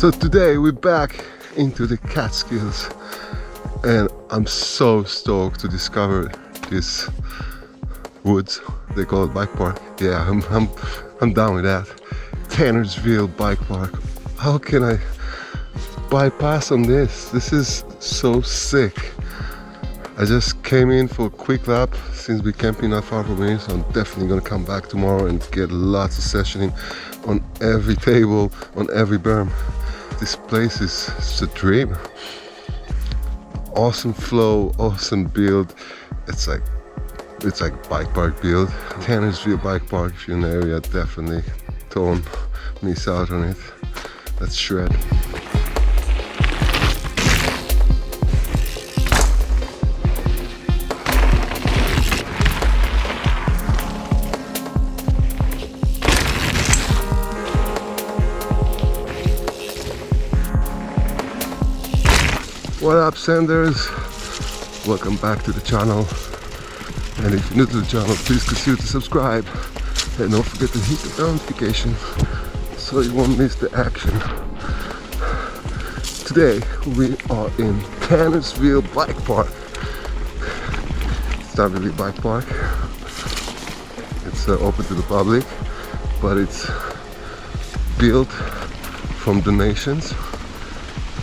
So today we're back into the Catskills and I'm so stoked to discover this woods. They call it bike park. Yeah, I'm down with that. Tannersville Bike Park. How can I bypass on this? This is so sick. I just came in for a quick lap since we're camping not far from here, so I'm definitely gonna come back tomorrow and get lots of sessioning on every table, on every berm. This place is a dream. Awesome flow, awesome build. It's like bike park build. Tannersville Bike Park, if you're in the area, definitely don't miss out on it. Let's shred. What up, senders? Welcome back to the channel. And if you're new to the channel, please consider to subscribe. And don't forget to hit the notification so you won't miss the action. Today we are in Tannersville Bike Park. It's not really a bike park. It's open to the public, but it's built from donations,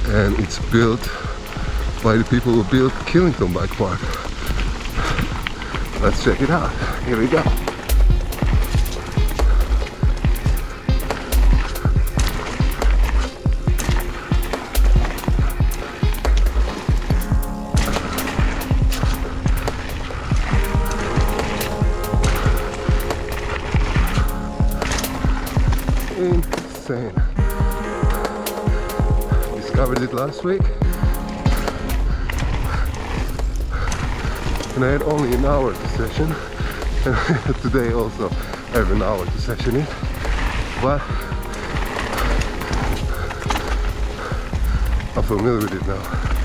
and it's built by the people who built Killington Bike Park. Let's check it out. Here we go. Insane. Discovered it last week. And I had only an hour to session, and today also I have an hour to session it, but I'm familiar with it now.